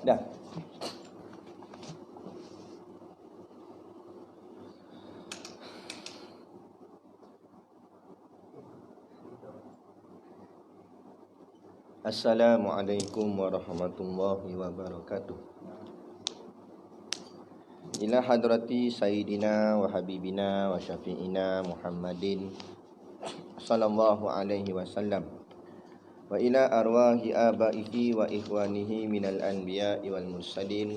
Dah. Assalamualaikum warahmatullahi wabarakatuh. Ila hadrati Sayyidina wa Habibina wa Syafi'ina Muhammadin sallallahu alaihi wasallam wa ila arwahi abaihi wa ikhwanihi minal anbiya'i wal mursalin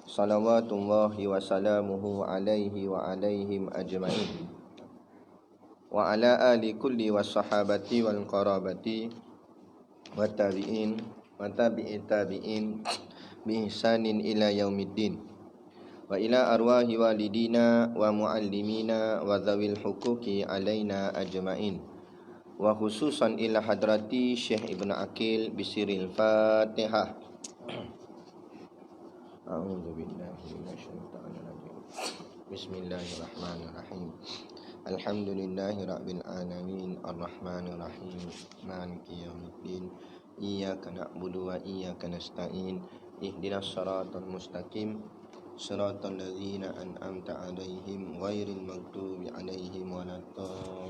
salawatullahi wa salamuhu alaihi wa alaihim ajma'in wa ala ali kulli was sahabati wal qarabati wa tabi'in wa tabi'i tabi'in bi ihsanin ila yaumiddin wa ila arwahi walidina wa muallimina wa dhawil huquqi alaina ajma'in wa khususan ila hadrati Syekh Ibn Aqil bisiril Fatihah. A'udzu billahi minasyaitonir rajim. Bismillahirrahmanirrahim. Alhamdulillahi rabbil alamin arrahmanir rahim maliki yaumiddin iyyaka na'budu wa iyyaka nasta'in ihdinas siratal mustaqim siratal ladzina an'amta 'alaihim ghairil maghdubi 'alaihim waladdallin.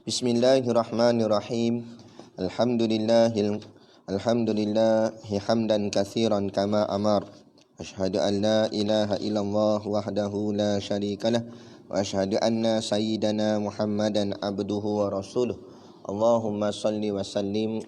Bismillahirrahmanirrahim. Alhamdulillahi hamdan katsiran kama amar. Asyhadu an la ilaha illallah wahdahu la syarikalah wa asyhadu anna sayyidana Muhammadan abduhu wa rasuluh. Allahumma salli wa sallim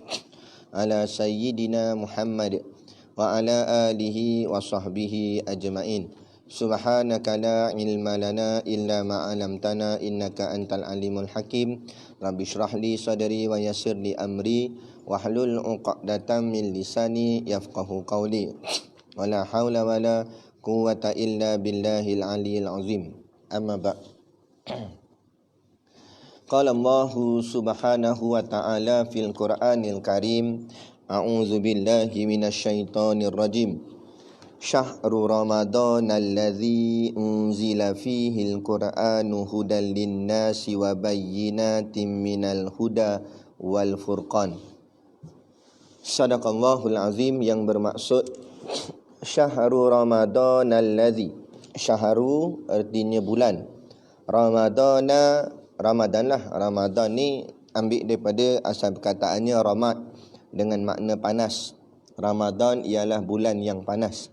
ala sayyidina Muhammad wa ala alihi wa sahbihi ajma'in. Subhanaka la ilma lana illa ma 'allamtana innaka antal alimul hakim. Rabbi shrah li sadri wa yassir li amri wahlul 'uqdatam min lisani yafqahu qawli. Wala haula wala quwwata illa billahil aliyil azim. Amma ba'. Qala Allah subhanahu wa ta'ala fil Qur'anil Karim. A'udzu billahi minasyaitonir rajim. Syahrul Ramadan alladzi unzila fihil Qur'anu hudan linnasi wa bayyinatin minal huda wal furqan. Sadaqallahul azim, yang bermaksud Syahrul Ramadan alladzi. Syahru artinya bulan. Ramadana, Ramadan lah. Ramadan ni ambil daripada asal perkataannya ramad dengan makna panas. Ramadan ialah bulan yang panas.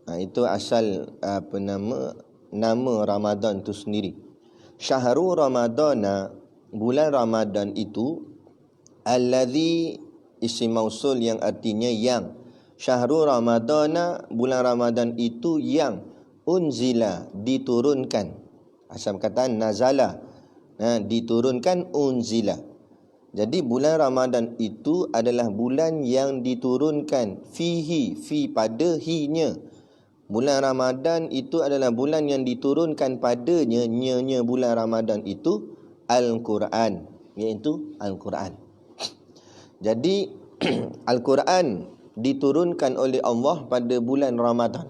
Itu asal nama Ramadan tu sendiri. Syahrul Ramadana, bulan Ramadan itu, alladzi isim mausul yang artinya yang. Syahrul Ramadana, bulan Ramadan itu yang unzila, diturunkan. Asal perkataan nazala, diturunkan, unzila. Jadi bulan Ramadan itu adalah bulan yang diturunkan. Fihi, fi pada hinya. Bulan Ramadan itu adalah bulan yang diturunkan padanya, nya bulan Ramadan itu Al-Quran, iaitu Al-Quran. Jadi Al-Quran diturunkan oleh Allah pada bulan Ramadan.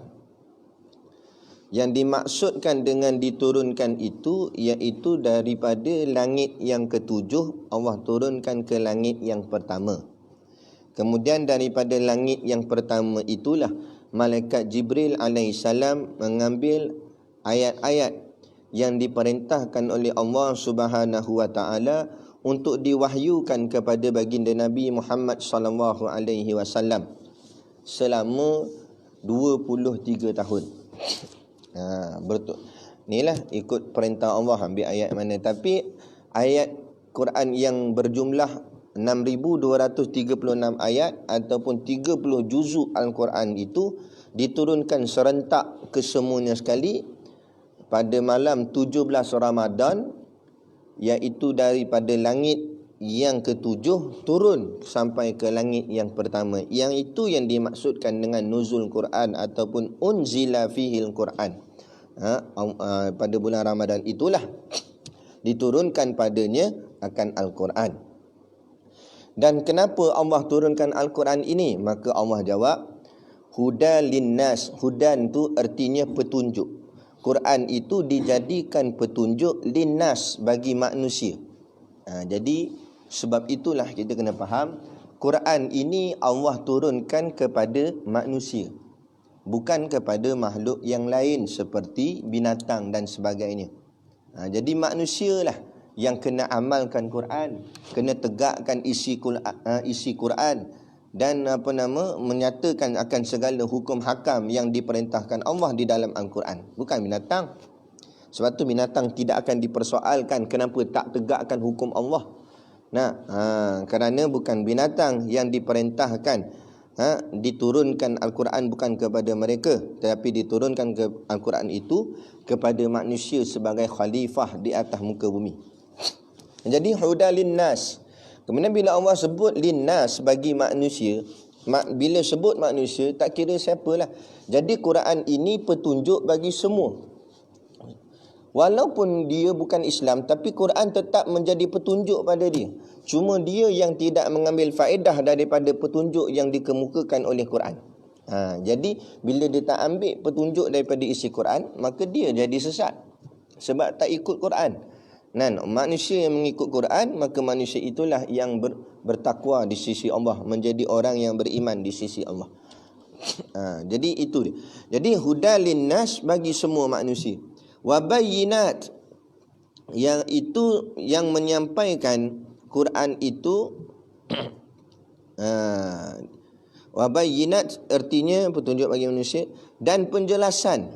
Yang dimaksudkan dengan diturunkan itu iaitu daripada langit yang ketujuh Allah turunkan ke langit yang pertama. Kemudian daripada langit yang pertama itulah malaikat Jibril alaihissalam mengambil ayat-ayat yang diperintahkan oleh Allah Subhanahu wa taala untuk diwahyukan kepada baginda Nabi Muhammad sallallahu alaihi wasallam selama 23 tahun. Betul. Inilah ikut perintah Allah ambil ayat mana. Tapi ayat Quran yang berjumlah 6,236 ayat ataupun 30 juzuk Al-Quran itu diturunkan serentak kesemuanya sekali pada malam 17 Ramadan, iaitu daripada langit yang ketujuh turun sampai ke langit yang pertama. Yang itu yang dimaksudkan dengan nuzul Quran ataupun unzila fihil Quran. Pada bulan Ramadan itulah diturunkan padanya akan Al-Quran. Dan kenapa Allah turunkan Al-Quran ini? Maka Allah jawab, hudan linnas. Hudan tu artinya petunjuk. Quran itu dijadikan petunjuk linnas, bagi manusia. Jadi Sebab itulah kita kena faham, Quran ini Allah turunkan kepada manusia, bukan kepada makhluk yang lain seperti binatang dan sebagainya. Jadi manusialah yang kena amalkan Quran, kena tegakkan isi Quran dan menyatakan akan segala hukum hakam yang diperintahkan Allah di dalam Al-Quran, bukan binatang. Sebab tu binatang tidak akan dipersoalkan kenapa tak tegakkan hukum Allah. Kerana bukan binatang yang diperintahkan diturunkan Al-Quran bukan kepada mereka, tetapi diturunkan ke Al-Quran itu kepada manusia sebagai khalifah di atas muka bumi. Jadi hudal linnas. Kemudian bila Allah sebut linnas bagi manusia, bila sebut manusia tak kira siapalah. Jadi Quran ini petunjuk bagi semua. Walaupun dia bukan Islam, tapi Quran tetap menjadi petunjuk pada dia. Cuma dia yang tidak mengambil faedah daripada petunjuk yang dikemukakan oleh Quran. Jadi bila dia tak ambil petunjuk daripada isi Quran, maka dia jadi sesat. Sebab tak ikut Quran. Manusia yang mengikut Quran, maka manusia itulah yang bertakwa di sisi Allah, menjadi orang yang beriman di sisi Allah. Jadi itu dia. Jadi hudal linnas bagi semua manusia. Wabayinat, yang itu yang menyampaikan Quran itu wabayinat artinya petunjuk bagi manusia, dan penjelasan.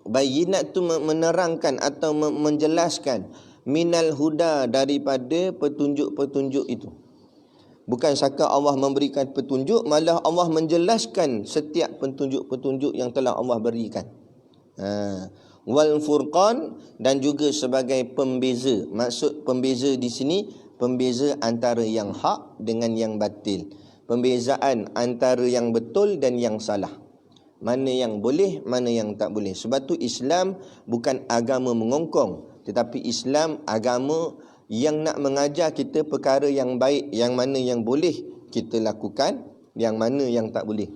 Bayinat tu menerangkan atau menjelaskan, minal huda, daripada petunjuk-petunjuk itu. Bukan sekadar Allah memberikan petunjuk, malah Allah menjelaskan setiap petunjuk-petunjuk yang telah Allah berikan. Wal furqan, dan juga sebagai pembeza. Maksud pembeza di sini, pembeza antara yang hak dengan yang batil, pembezaan antara yang betul dan yang salah, mana yang boleh, mana yang tak boleh. Sebab tu Islam bukan agama mengongkong, tetapi Islam agama yang nak mengajar kita perkara yang baik, yang mana yang boleh kita lakukan, yang mana yang tak boleh.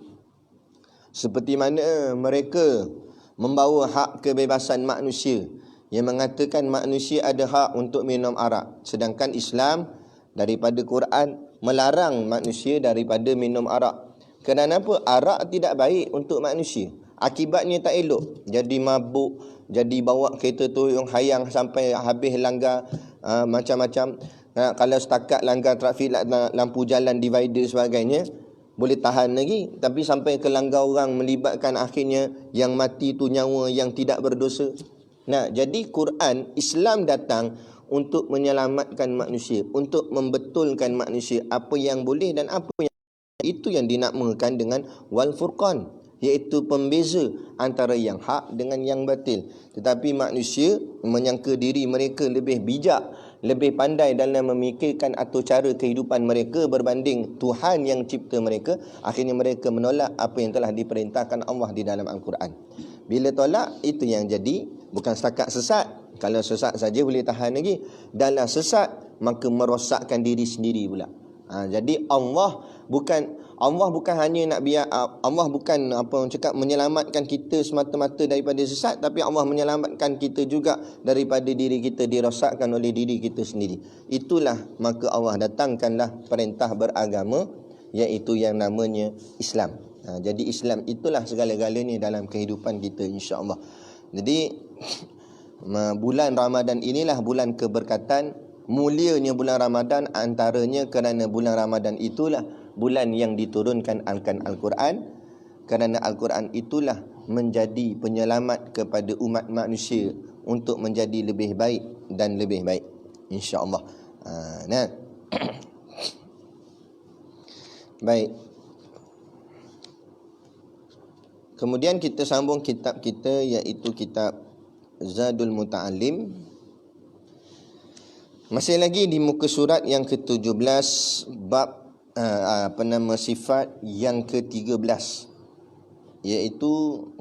Seperti mana mereka membawa hak kebebasan manusia, yang mengatakan manusia ada hak untuk minum arak, sedangkan Islam daripada Quran melarang manusia daripada minum arak. Kerana apa? Arak tidak baik untuk manusia. Akibatnya tak elok. Jadi mabuk, jadi bawa kereta toyong hayang sampai habis langgar macam-macam. Kalau setakat langgar trafik, lampu jalan, divider sebagainya, boleh tahan lagi. Tapi sampai ke langgar orang, melibatkan akhirnya yang mati tu nyawa yang tidak berdosa. Jadi Quran, Islam datang untuk menyelamatkan manusia, untuk membetulkan manusia apa yang boleh dan apa yang, itu yang dinamakan dengan wal furqan, iaitu pembeza antara yang hak dengan yang batil. Tetapi manusia menyangka diri mereka lebih bijak, lebih pandai dalam memikirkan atau cara kehidupan mereka berbanding Tuhan yang cipta mereka. Akhirnya mereka menolak apa yang telah diperintahkan Allah di dalam Al-Quran. Bila tolak, itu yang jadi bukan setakat sesat. Kalau sesat saja boleh tahan lagi. Dalam sesat, maka merosakkan diri sendiri pula. Jadi Allah bukan hanya nak biar, Allah bukan menyelamatkan kita semata-mata daripada sesat, tapi Allah menyelamatkan kita juga daripada diri kita dirosakkan oleh diri kita sendiri. Itulah maka Allah datangkanlah perintah beragama, iaitu yang namanya Islam. Jadi Islam itulah segala-galanya dalam kehidupan kita, insya-Allah. Jadi bulan Ramadan inilah bulan keberkatan. Mulianya bulan Ramadan antaranya kerana bulan Ramadan itulah bulan yang diturunkan Al-Quran. Kerana Al-Quran itulah menjadi penyelamat kepada umat manusia untuk menjadi lebih baik dan lebih baik, insya-Allah. Baik. Kemudian kita sambung kitab kita, iaitu kitab Zadul Muta'alim. Masih lagi di muka surat yang ke-17, bab sifat yang ke-13, iaitu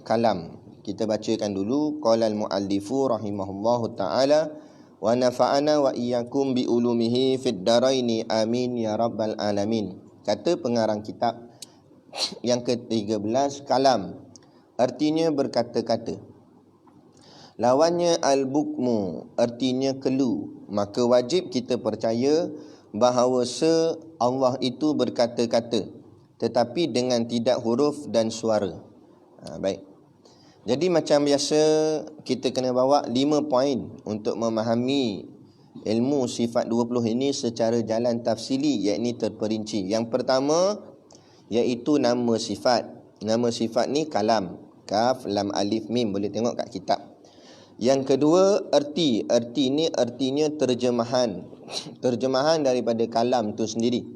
kalam. Kita bacakan dulu. Qala al-muallifu rahimahullahu ta'ala wa nafa'ana wa iyyakum bi ulumihi fid daraini amin ya rabbal alamin. Kata pengarang kitab yang ke-13, kalam artinya berkata-kata. Lawannya al-bukmu, artinya kelu. Maka wajib kita percaya bahawa Allah itu berkata-kata, tetapi dengan tidak huruf dan suara. Baik. Jadi macam biasa, kita kena bawa 5 poin untuk memahami ilmu sifat 20 ini secara jalan tafsili, iaitu terperinci. Yang pertama iaitu nama sifat. Nama sifat ni kalam, kaf, lam, alif, mim, boleh tengok kat kitab. Yang kedua erti. Erti ni artinya terjemahan. Terjemahan daripada kalam tu sendiri.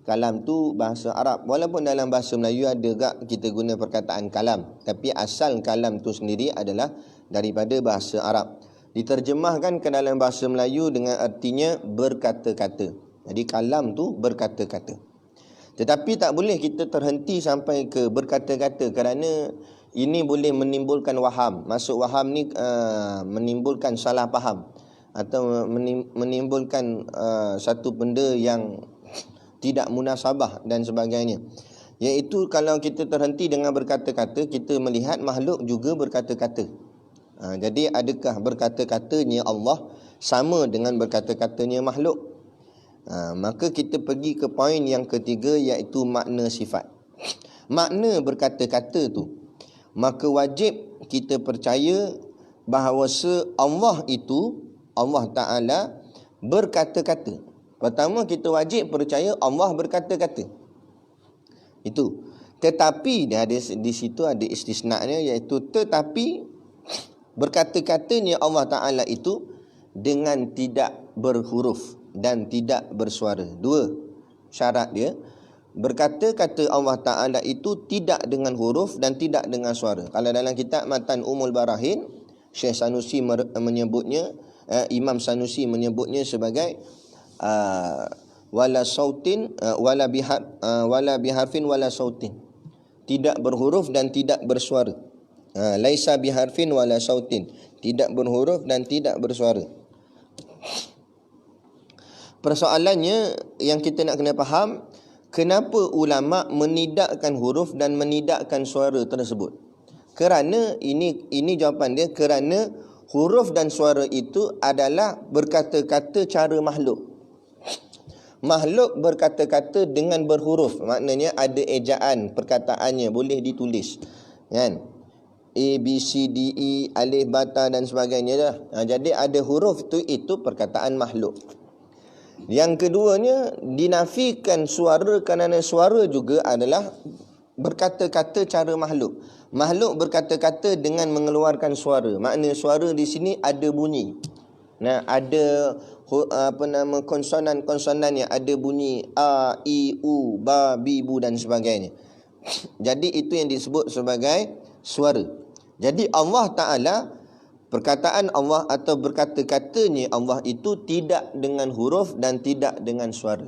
Kalam tu bahasa Arab. Walaupun dalam bahasa Melayu ada gak kita guna perkataan kalam, tapi asal kalam tu sendiri adalah daripada bahasa Arab. Diterjemahkan ke dalam bahasa Melayu dengan artinya berkata-kata. Jadi kalam tu berkata-kata. Tetapi tak boleh kita terhenti sampai ke berkata-kata, kerana ini boleh menimbulkan waham. Maksud waham ni menimbulkan salah faham atau menimbulkan satu benda yang tidak munasabah dan sebagainya. Iaitu kalau kita terhenti dengan berkata-kata, kita melihat makhluk juga berkata-kata. Jadi adakah berkata-katanya Allah sama dengan berkata-katanya makhluk? Maka kita pergi ke poin yang ketiga, iaitu makna sifat. Makna berkata-kata tu, maka wajib kita percaya bahawa Allah itu, Allah Ta'ala berkata-kata. Pertama, kita wajib percaya Allah berkata-kata. Itu. Tetapi di situ ada istisna'nya, iaitu tetapi berkata-katanya Allah Ta'ala itu dengan tidak berhuruf dan tidak bersuara. Dua syarat dia. Berkata-kata Allah Ta'ala itu tidak dengan huruf dan tidak dengan suara. Kalau dalam kitab Matan Umul Barahin, Syekh Sanusi menyebutnya, Imam Sanusi menyebutnya sebagai wala sautin wala biharfin wala sautin, tidak berhuruf dan tidak bersuara. Laisa biharfin wala sautin, tidak berhuruf dan tidak bersuara. Persoalannya yang kita nak kena faham, kenapa ulama menidakkan huruf dan menidakkan suara tersebut? Kerana ini jawapan dia, kerana huruf dan suara itu adalah berkata-kata cara makhluk. Makhluk berkata-kata dengan berhuruf, maknanya ada ejaan perkataannya, boleh ditulis, kan? A, B, C, D, E, alif, bata dan sebagainya dah. Jadi ada huruf tu, itu perkataan makhluk. Yang keduanya, dinafikan suara, kerana suara juga adalah berkata-kata cara makhluk. Makhluk berkata-kata dengan mengeluarkan suara. Makna suara di sini ada bunyi. Nah, ada konsonan-konsonan yang ada bunyi a, i, u, ba, bi, bu dan sebagainya. Jadi itu yang disebut sebagai suara. Jadi Allah Ta'ala, perkataan Allah atau berkata-katanya Allah itu tidak dengan huruf dan tidak dengan suara.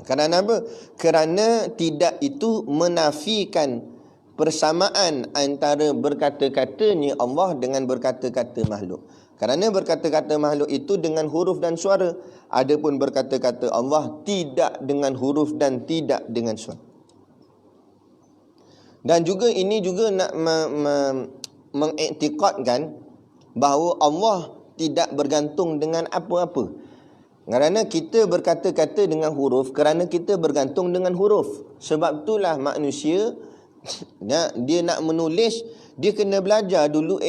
Kerana apa? Kerana tidak itu menafikan persamaan antara berkata-katanya Allah dengan berkata-kata makhluk. Kerana berkata-kata makhluk itu dengan huruf dan suara. Adapun berkata-kata Allah tidak dengan huruf dan tidak dengan suara. Dan juga ini juga nak mengiktikadkan bahawa Allah tidak bergantung dengan apa-apa. Kerana kita berkata-kata dengan huruf, kerana kita bergantung dengan huruf. Sebab itulah manusia dia nak menulis, dia kena belajar dulu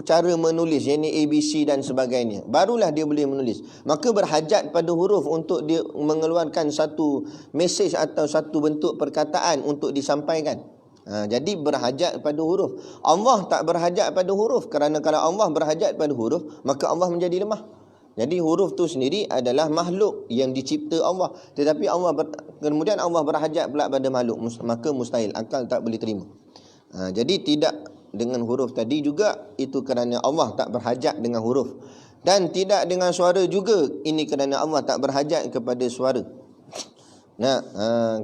cara menulis, yakni ABC dan sebagainya. Barulah dia boleh menulis. Maka berhajat pada huruf untuk dia mengeluarkan satu mesej atau satu bentuk perkataan untuk disampaikan. Jadi berhajat pada huruf. Allah tak berhajat pada huruf, kerana kalau Allah berhajat pada huruf, maka Allah menjadi lemah. Jadi huruf tu sendiri adalah makhluk yang dicipta Allah. Tetapi kemudian Allah berhajat pula pada makhluk, maka mustahil, akal tak boleh terima. Jadi tidak dengan huruf tadi juga, itu kerana Allah tak berhajat dengan huruf. Dan tidak dengan suara juga, ini kerana Allah tak berhajat kepada suara.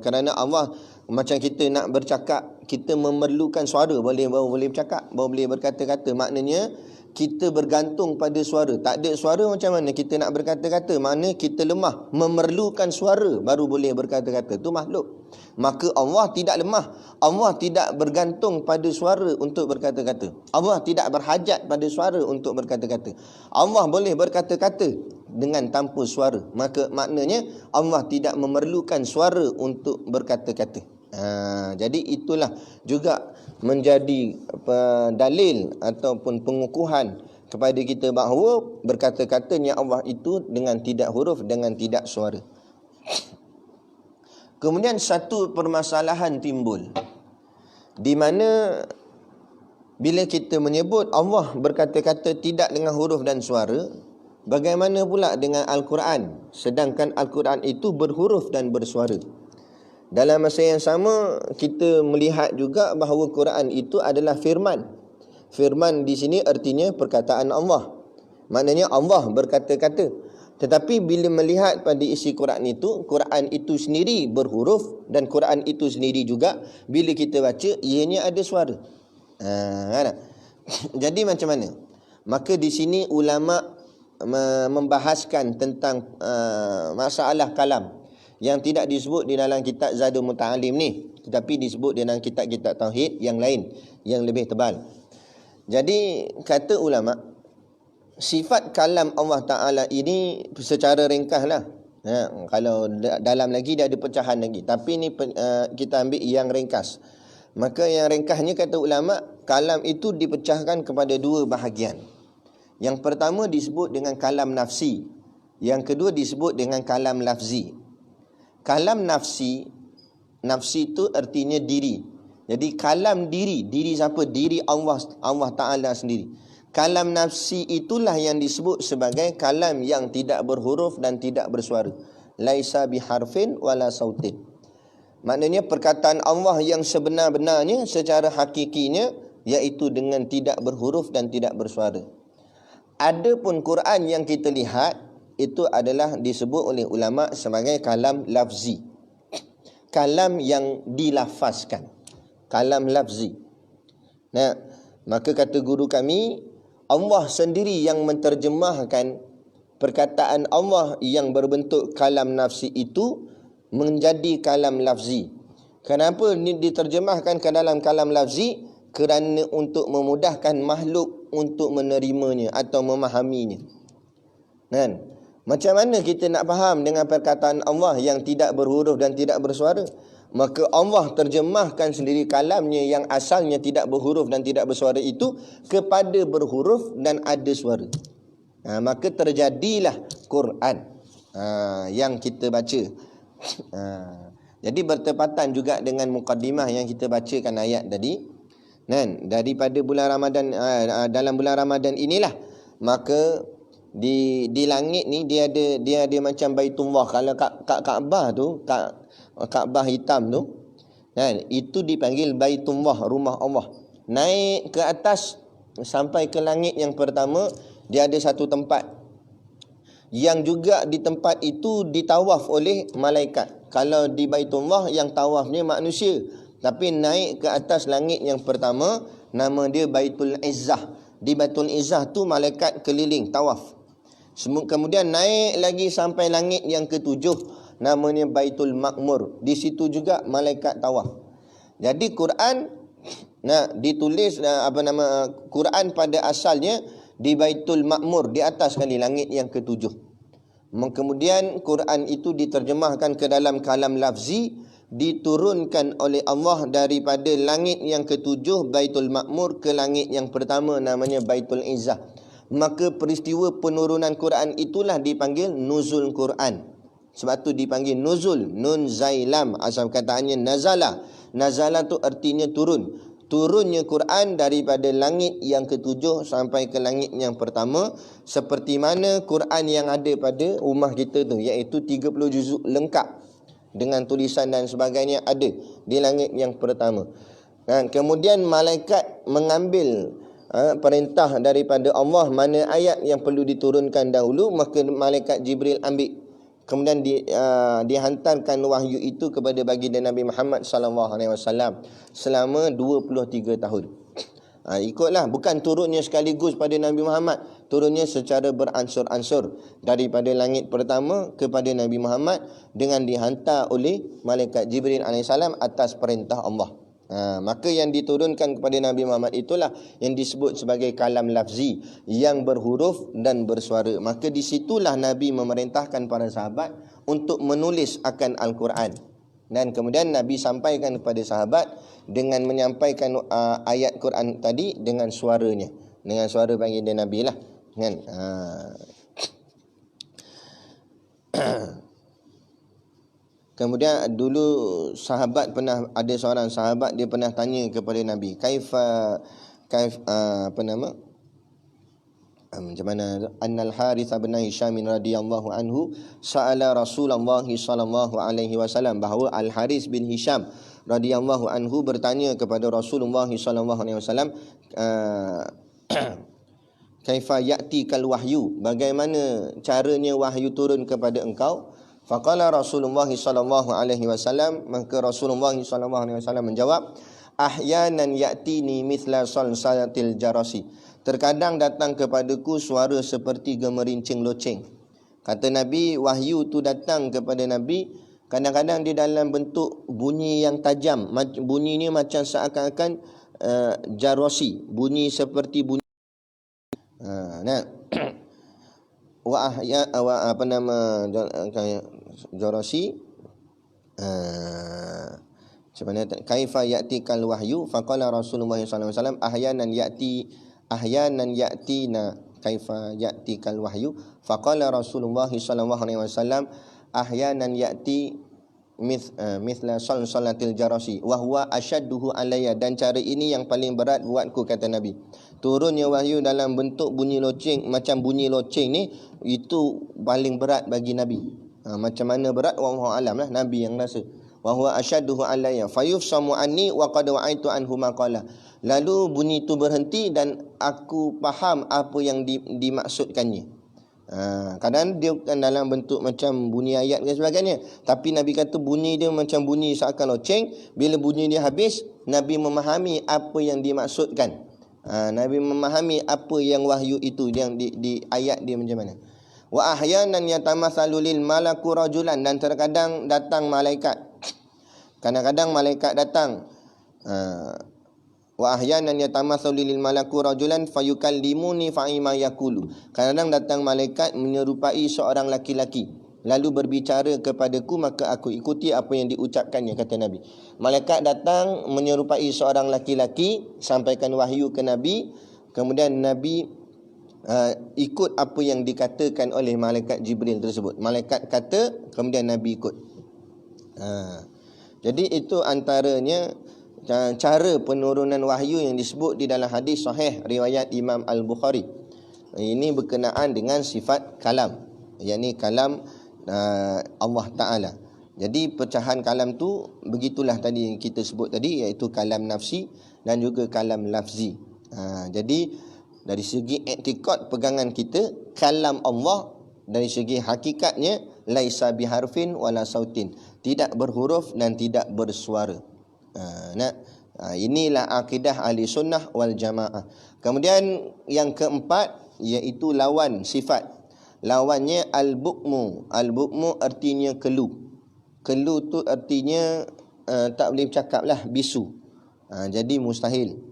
Kerana Allah, macam kita nak bercakap, kita memerlukan suara, baru boleh bercakap, baru boleh berkata-kata. Maknanya kita bergantung pada suara. Tak ada suara macam mana kita nak berkata-kata? Mana kita lemah, memerlukan suara baru boleh berkata-kata. Itu makhluk. Maka Allah tidak lemah. Allah tidak bergantung pada suara untuk berkata-kata. Allah tidak berhajat pada suara untuk berkata-kata. Allah boleh berkata-kata dengan tanpa suara. Maka maknanya Allah tidak memerlukan suara untuk berkata-kata. Jadi itulah juga menjadi dalil ataupun pengukuhan kepada kita bahawa berkata-katanya Allah itu dengan tidak huruf, dengan tidak suara. Kemudian satu permasalahan timbul, di mana bila kita menyebut Allah berkata-kata tidak dengan huruf dan suara, bagaimana pula dengan Al-Quran? Sedangkan Al-Quran itu berhuruf dan bersuara. Dalam masa yang sama, kita melihat juga bahawa Quran itu adalah firman. Firman di sini artinya perkataan Allah. Maknanya Allah berkata-kata. Tetapi bila melihat pada isi Quran itu sendiri berhuruf, dan Quran itu sendiri juga bila kita baca, ianya ada suara. Jadi macam mana? Maka di sini ulama membahaskan tentang masalah kalam yang tidak disebut di dalam kitab Zadul Muta'alim ni, tetapi disebut di dalam kitab-kitab tauhid yang lain yang lebih tebal. Jadi kata ulama, sifat kalam Allah Ta'ala ini secara ringkaslah. Kalau dalam lagi dia ada pecahan lagi, tapi ni kita ambil yang ringkas. Maka yang ringkasnya kata ulama, kalam itu dipecahkan kepada dua bahagian. Yang pertama disebut dengan kalam nafsi, yang kedua disebut dengan kalam lafzi. Kalam nafsi itu artinya diri. Jadi kalam diri siapa? Diri Allah Ta'ala sendiri. Kalam nafsi itulah yang disebut sebagai kalam yang tidak berhuruf dan tidak bersuara. Laisa biharfin wala sautin. Maknanya perkataan Allah yang sebenar-benarnya secara hakikinya, iaitu dengan tidak berhuruf dan tidak bersuara. Adapun Quran yang kita lihat, itu adalah disebut oleh ulama sebagai kalam lafzi. Kalam yang dilafazkan. Kalam lafzi. Nah, maka kata guru kami, Allah sendiri yang menterjemahkan perkataan Allah yang berbentuk kalam nafsi itu menjadi kalam lafzi. Kenapa diterjemahkan ke dalam kalam lafzi? Kerana untuk memudahkan makhluk untuk menerimanya atau memahaminya. Kan? Macam mana kita nak faham dengan perkataan Allah yang tidak berhuruf dan tidak bersuara? Maka Allah terjemahkan sendiri kalamnya yang asalnya tidak berhuruf dan tidak bersuara itu kepada berhuruf dan ada suara. Maka terjadilah Quran yang kita baca. Jadi bertepatan juga dengan mukaddimah yang kita bacakan ayat tadi. Dan daripada bulan Ramadan, dalam bulan Ramadan inilah, maka di langit ni dia ada macam Baitullah. Kalau Kaabah tu, Kaabah hitam tu, kan, itu dipanggil Baitullah, rumah Allah. Naik ke atas sampai ke langit yang pertama, dia ada satu tempat yang juga di tempat itu ditawaf oleh malaikat. Kalau di Baitullah yang tawafnya manusia, tapi naik ke atas langit yang pertama, nama dia Baitul Izzah. Di Baitul Izzah tu malaikat keliling tawaf. Kemudian naik lagi sampai langit yang ketujuh, namanya Baitul Makmur. Di situ juga malaikat tawaf. Jadi Quran ditulis Quran pada asalnya di Baitul Makmur, di atas kali langit yang ketujuh. Kemudian Quran itu diterjemahkan ke dalam kalam lafzi, diturunkan oleh Allah daripada langit yang ketujuh Baitul Makmur ke langit yang pertama, namanya Baitul Izzah. Maka peristiwa penurunan Quran itulah dipanggil nuzul Quran. Sebab tu dipanggil nuzul, nun zailam, asal kataannya nazala. Nazala tu artinya turun. Turunnya Quran daripada langit yang ketujuh sampai ke langit yang pertama, seperti mana Quran yang ada pada rumah kita tu, iaitu 30 juzuk lengkap dengan tulisan dan sebagainya, ada di langit yang pertama. Dan kemudian malaikat mengambil perintah daripada Allah mana ayat yang perlu diturunkan dahulu, maka malaikat Jibril ambil. Kemudian dihantarkan wahyu itu kepada baginda Nabi Muhammad sallallahu alaihi wasallam selama 23 tahun. Ikutlah, bukan turunnya sekaligus pada Nabi Muhammad, turunnya secara beransur-ansur daripada langit pertama kepada Nabi Muhammad dengan dihantar oleh malaikat Jibril alaihissalam atas perintah Allah. Maka yang diturunkan kepada Nabi Muhammad itulah yang disebut sebagai kalam lafzi, yang berhuruf dan bersuara. Maka disitulah Nabi memerintahkan para sahabat untuk menulis akan Al-Quran. Dan kemudian Nabi sampaikan kepada sahabat dengan menyampaikan ayat Quran tadi dengan suaranya, dengan suara baginda Nabi lah, kan? Kemudian dulu ada seorang sahabat, dia pernah tanya kepada Nabi, macam mana Annal Harith bin Hisham radhiyallahu anhu sa'ala Rasulullah sallallahu alaihi wasallam, bahawa Al Harith bin Hisham radhiyallahu anhu bertanya kepada Rasulullah sallallahu alaihi wasallam, kaifa ya'tikal wahyu, bagaimana caranya wahyu turun kepada engkau? Faqala Rasulullah sallallahu alaihi wasallam, maka Rasulullah sallallahu alaihi wasallam menjawab, ahyanan ya'tini mithla salsalatil jarasi, terkadang datang kepadaku suara seperti gemerincing loceng. Kata Nabi, wahyu tu datang kepada Nabi kadang-kadang di dalam bentuk bunyi yang tajam. Bunyi ni macam seakan-akan jarasi, bunyi seperti bunyi jarasi. Macam mana? Kaifa ya'tikal wahyu? Faqala Rasulullah sallallahu alaihi wasallam, ahyanan ya'tina kaifa ya'tikal wahyu? Faqala Rasulullah sallallahu alaihi wasallam, ahyanan ya'ti mithla salsalatil jarasi wa huwa ashadduhu alayya, dan cara ini yang paling berat buatku, kata Nabi. Turunnya wahyu dalam bentuk bunyi loceng, macam bunyi loceng ni, itu paling berat bagi Nabi. Macam mana berat, wallahu alam lah, Nabi yang rasa. Wa huwa ashadduhu alayya fayufsamu anni wa qad wa'aitu anhu maqala, lalu bunyi itu berhenti dan aku faham apa yang dimaksudkannya. Kadang dia bukan dalam bentuk macam bunyi ayat dan sebagainya, tapi Nabi kata bunyi dia macam bunyi seakan loceng. Bila bunyi dia habis, Nabi memahami apa yang dimaksudkan. Nabi memahami apa yang wahyu itu, yang di ayat dia macam mana. Wa ahyanan yatamatsalu lil malaku rajulan, dan terkadang datang malaikat. Kadang-kadang malaikat datang. Wa ahyanan yatamatsalu lil malaku rajulan fayukallimuni fa'ima yaqulu, kadang-kadang datang malaikat menyerupai seorang laki-laki lalu berbicara kepadaku, maka aku ikuti apa yang diucapkannya, kata Nabi. Malaikat datang menyerupai seorang laki-laki, sampaikan wahyu ke Nabi, kemudian Nabi ikut apa yang dikatakan oleh malaikat Jibril tersebut. Malaikat kata, kemudian Nabi ikut. Jadi itu antaranya cara penurunan wahyu yang disebut di dalam hadis sahih riwayat Imam Al-Bukhari. Ini berkenaan dengan sifat kalam, yakni kalam Allah Ta'ala. Jadi pecahan kalam tu begitulah tadi kita sebut tadi, iaitu kalam nafsi dan juga kalam lafzi. Jadi dari segi i'tikad pegangan kita, kalam Allah dari segi hakikatnya laisa biharfin wala sautin, tidak berhuruf dan tidak bersuara. Inilah akidah ahli sunnah wal jamaah. Kemudian yang keempat, iaitu lawan sifat. Lawannya al-bukmu. Al-bukmu artinya kelu. Kelu tu artinya tak boleh bercakap lah, bisu. Jadi mustahil.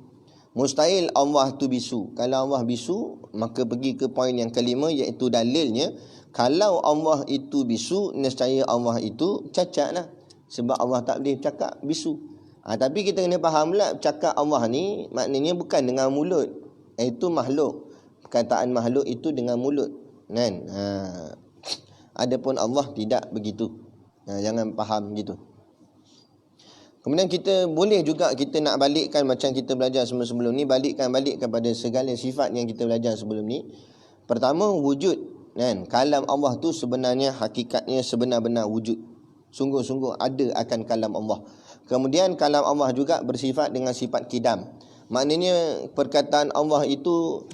Mustahil Allah tu bisu. Kalau Allah bisu, maka pergi ke poin yang kelima, iaitu dalilnya. Kalau Allah itu bisu, nescaya Allah itu cacat lah. Sebab Allah tak boleh bercakap, bisu. Tapi kita kena faham pula, cakap Allah ni maknanya bukan dengan mulut. Itu makhluk. Perkataan makhluk itu dengan mulut, kan? Adapun Allah tidak begitu. Jangan faham gitu. Kemudian kita boleh juga kita nak balikkan macam kita belajar sebelum ni, balik kepada segala sifat yang kita belajar sebelum ni. Pertama, wujud, kan? Kalam Allah tu sebenarnya hakikatnya sebenar-benar wujud. Sungguh-sungguh ada akan kalam Allah. Kemudian kalam Allah juga bersifat dengan sifat kidam. Maknanya perkataan Allah itu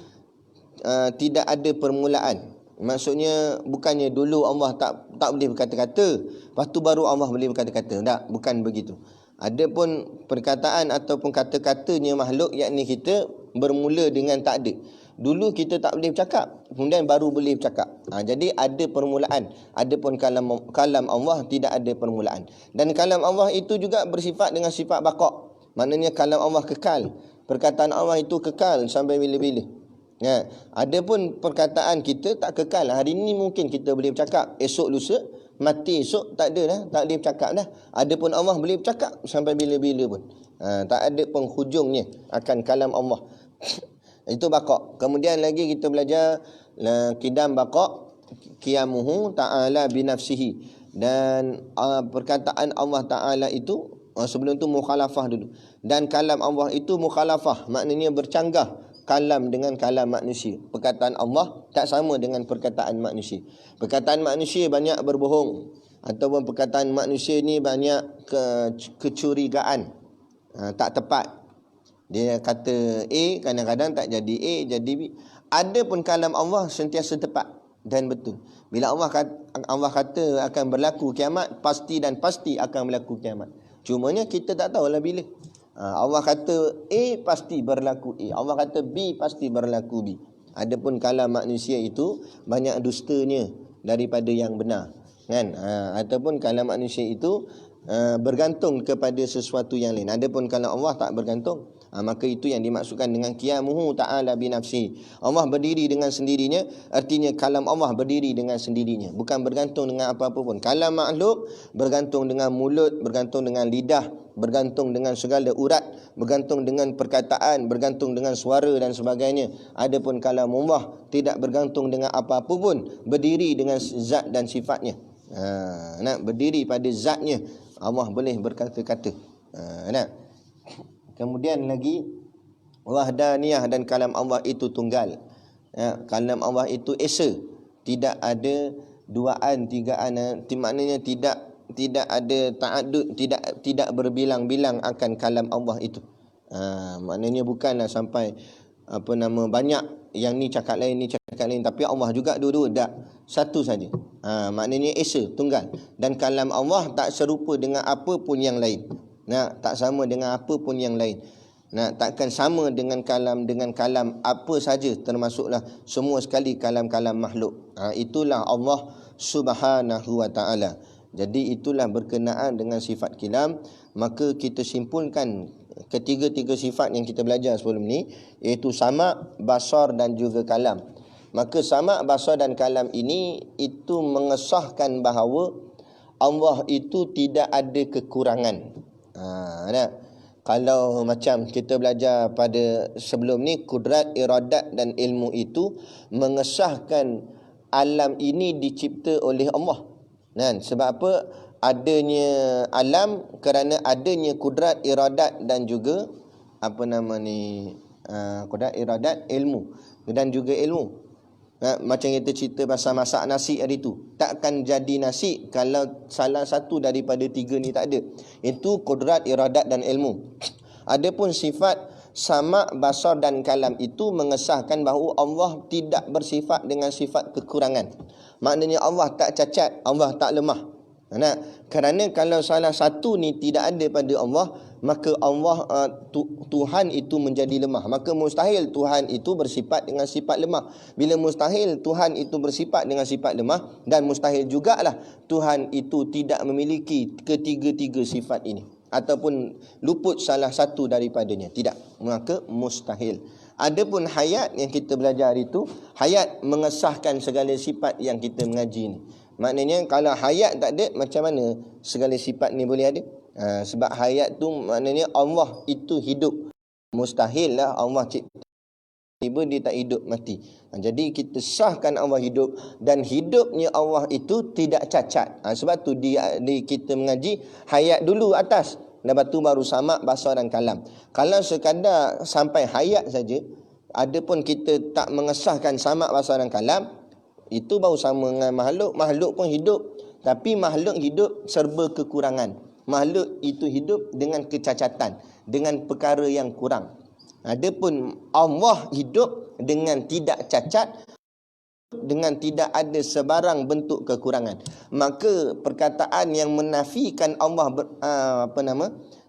tidak ada permulaan. Maksudnya bukannya dulu Allah tak boleh berkata-kata, lepas tu baru Allah boleh berkata-kata. Tak, bukan begitu. Adapun perkataan ataupun kata-katanya makhluk, yakni kita bermula dengan tak ada. Dulu kita tak boleh bercakap, kemudian baru boleh bercakap. Jadi ada permulaan. Adapun kalam Allah tidak ada permulaan. Dan kalam Allah itu juga bersifat dengan sifat baqa'. Maknanya kalam Allah kekal. Perkataan Allah itu kekal sampai bila-bila. Adapun perkataan kita tak kekal. Hari ini mungkin kita boleh bercakap, esok lusa mati, esok tak ada dah, tak boleh bercakap dah. Adapun Allah boleh bercakap sampai bila-bila pun. Tak ada penghujungnya akan kalam Allah. Itu baqa'. Kemudian lagi kita belajar qidam baqa', qiyamuhu ta'ala binafsihi. Dan perkataan Allah Ta'ala itu, sebelum tu mukhalafah dulu. Dan kalam Allah itu mukhalafah, maknanya bercanggah kalam dengan kalam manusia. Perkataan Allah tak sama dengan perkataan manusia. Perkataan manusia banyak berbohong, ataupun perkataan manusia ni banyak kecurigaan, tak tepat. Dia kata A, kadang-kadang tak jadi A, jadi B. Adapun kalam Allah sentiasa tepat dan betul. Bila Allah kata akan berlaku kiamat, pasti dan pasti akan berlaku kiamat. Cumanya kita tak tahulah bila. Allah kata A, pasti berlaku A. Allah kata B, pasti berlaku B. Adapun kalam manusia itu banyak dustanya daripada yang benar, kan? Ataupun kalam manusia itu bergantung kepada sesuatu yang lain. Adapun kalam Allah tak bergantung. Maka itu yang dimaksudkan dengan qiyamuhu ta'ala binafsi. Allah berdiri dengan sendirinya, artinya kalam Allah berdiri dengan sendirinya, bukan bergantung dengan apa-apa pun. Kalam makhluk bergantung dengan mulut, bergantung dengan lidah, bergantung dengan segala urat, bergantung dengan perkataan, bergantung dengan suara dan sebagainya. Adapun kalam Allah tidak bergantung dengan apa-apa pun, berdiri dengan zat dan sifatnya. Nak berdiri pada zatnya. Allah boleh berkata-kata. Kemudian lagi wahdaniyah, dan kalam Allah itu tunggal. Kalam Allah itu esa, tidak ada duaan, tigaan, maknanya tidak ada ta'addud, tidak berbilang-bilang akan kalam Allah itu. Maknanya bukanlah sampai banyak, yang ni cakap lain, ni cakap lain, tapi Allah juga dua-dua, tak, satu saja. Maknanya esa, tunggal. Dan kalam Allah tak serupa dengan apa pun yang lain. Tak sama dengan apa pun yang lain. Takkan sama dengan kalam apa saja, termasuklah semua sekali kalam-kalam makhluk. Itulah Allah Subhanahu wa ta'ala. Jadi itulah berkenaan dengan sifat kalam. Maka kita simpulkan ketiga-tiga sifat yang kita belajar sebelum ni, iaitu sama', basar dan juga kalam. Maka sama', basar dan kalam ini itu mengesahkan bahawa Allah itu tidak ada kekurangan. Kalau macam kita belajar pada sebelum ni, kudrat, iradat dan ilmu itu mengesahkan alam ini dicipta oleh Allah. Sebab apa? Adanya alam kerana adanya kudrat, iradat dan juga kudrat, iradat, ilmu dan juga ilmu. Macam kita cerita pasal masak nasi hari tu, takkan jadi nasi kalau salah satu daripada tiga ni tak ada. Itu kudrat, iradat dan ilmu. Adapun sifat sama', basar dan kalam itu mengesahkan bahawa Allah tidak bersifat dengan sifat kekurangan. Maknanya Allah tak cacat, Allah tak lemah. Kerana kalau salah satu ni tidak ada pada Allah, maka Allah Tuhan itu menjadi lemah. Maka mustahil Tuhan itu bersifat dengan sifat lemah. Bila mustahil Tuhan itu bersifat dengan sifat lemah, dan mustahil jugalah Tuhan itu tidak memiliki ketiga-tiga sifat ini, ataupun luput salah satu daripadanya. Tidak, maka mustahil. Adapun hayat yang kita belajar itu, hayat mengesahkan segala sifat yang kita mengaji ni. Maknanya kalau hayat tak ada, macam mana segala sifat ni boleh ada? Sebab hayat tu maknanya Allah itu hidup. Mustahil lah Allah cipta tiba dia tak hidup, mati. Jadi kita sahkan Allah hidup, dan hidupnya Allah itu tidak cacat. Sebab tu kita mengaji hayat dulu atas, lepas tu baru sama', basar dan kalam. Kalau sekadar sampai hayat saja, adapun kita tak mengesahkan sama', basar dan kalam, itu baru sama dengan makhluk. Makhluk pun hidup, tapi makhluk hidup serba kekurangan. Makhluk itu hidup dengan kecacatan, dengan perkara yang kurang. Adapun Allah hidup dengan tidak cacat, dengan tidak ada sebarang bentuk kekurangan. Maka perkataan yang menafikan Allah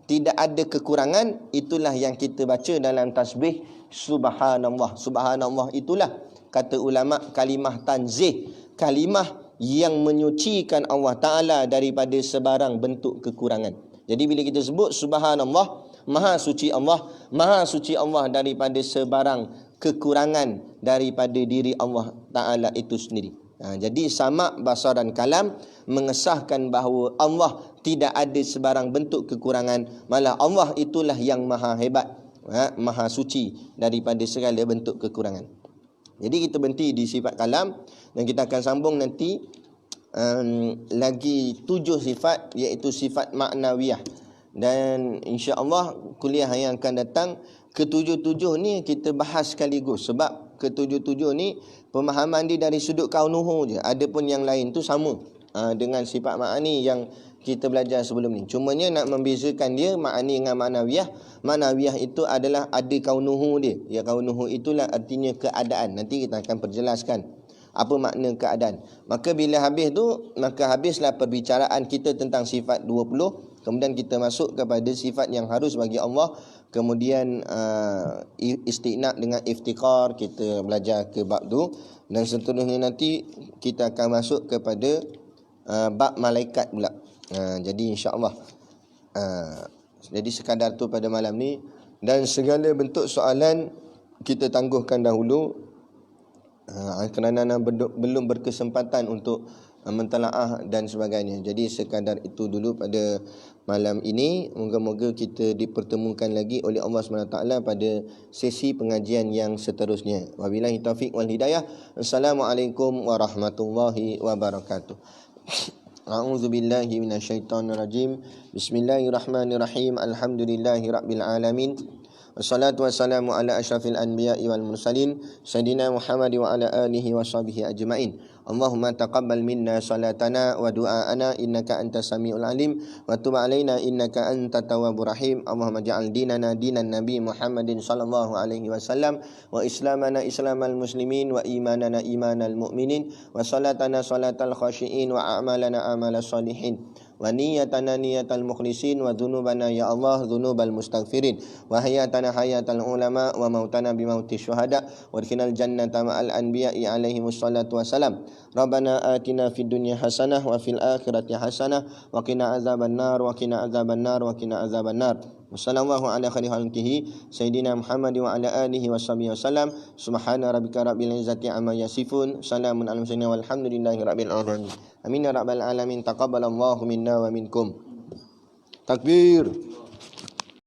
tidak ada kekurangan, itulah yang kita baca dalam tasbih subhanallah. Subhanallah itulah, kata ulama, kalimah tanzih, kalimah yang menyucikan Allah Ta'ala daripada sebarang bentuk kekurangan. Jadi bila kita sebut subhanallah, maha suci Allah daripada sebarang kekurangan daripada diri Allah Ta'ala itu sendiri. Jadi sama, basar dan kalam mengesahkan bahawa Allah tidak ada sebarang bentuk kekurangan, malah Allah itulah yang maha hebat, maha suci daripada segala bentuk kekurangan. Jadi kita berhenti di sifat kalam, dan kita akan sambung nanti lagi 7 sifat, iaitu sifat maknawiyah. Dan insya-Allah kuliah yang akan datang ke-7 ni kita bahas sekaligus, sebab ke-7 ni pemahaman dia dari sudut kaunuhu je. Adapun yang lain tu sama dengan sifat ma'ani yang kita belajar sebelum ni. Cumanya nak membezakan dia ma'ani dengan ma'nawiyah. Ma'nawiyah itu adalah ada kaunuhu dia. Ya, kaunuhu itulah artinya keadaan. Nanti kita akan perjelaskan apa makna keadaan. Maka bila habis tu, maka habislah perbicaraan kita tentang sifat 20. Kemudian kita masuk kepada sifat yang harus bagi Allah. Kemudian istiqnaq dengan iftikar, kita belajar ke bab tu. Dan seterusnya nanti kita akan masuk kepada bab malaikat pula. Jadi insya-Allah jadi sekadar tu pada malam ni. Dan segala bentuk soalan kita tangguhkan dahulu, kerana belum berkesempatan untuk mentelaah dan sebagainya. Jadi sekadar itu dulu pada malam ini. Moga-moga kita dipertemukan lagi oleh Allah SWT pada sesi pengajian yang seterusnya. Wabillahi taufiq wal hidayah. Assalamualaikum warahmatullahi wabarakatuh. A'udzubillahi minasyaitonirrajim. Bismillahirrahmanirrahim. Alhamdulillahi rabbil alamin. Wassalatu wassalamu ala asyrafil anbiya'i wal mursalin Sayyidina Muhammad wa ala alihi wa sahbihi ajma'in. Allahumma taqabbal minna salatana wa du'aana innaka antas samiul alim wa tub alaina innaka antat tawwabur rahim. Allahumma ja'al dinana dinan nabi Muhammadin sallallahu alaihi wasallam wa islamana islamal muslimin wa imanana imanal mu'minin wa salatana salatal khashiin wa a'malana amalas salihin wa niyatana niyatal mukhlisin wa dhunubana ya Allah dhunubal mustaghfirin wa hayatana hayatal ulama wa mautana bimauti syuhada wa adkhilnal jannata ma'al anbiya'i alaihi wassalatu wassalam. Rabbana atina fid dunya hasanah wa fil akhirati hasanah wa qina azaban nar wa qina azaban nar wa qina azaban nar. Wassallallahu ala khairi khalqihi Sayyidina Muhammad wa ala alihi washabihi wasallam. Subhana rabbika rabbil izzati amma yasifun. Salamun alal mursalin walhamdulillahi rabbil alamin. Amin ya rabbal alamin. Taqabbalallahu minna wa minkum. Takbir.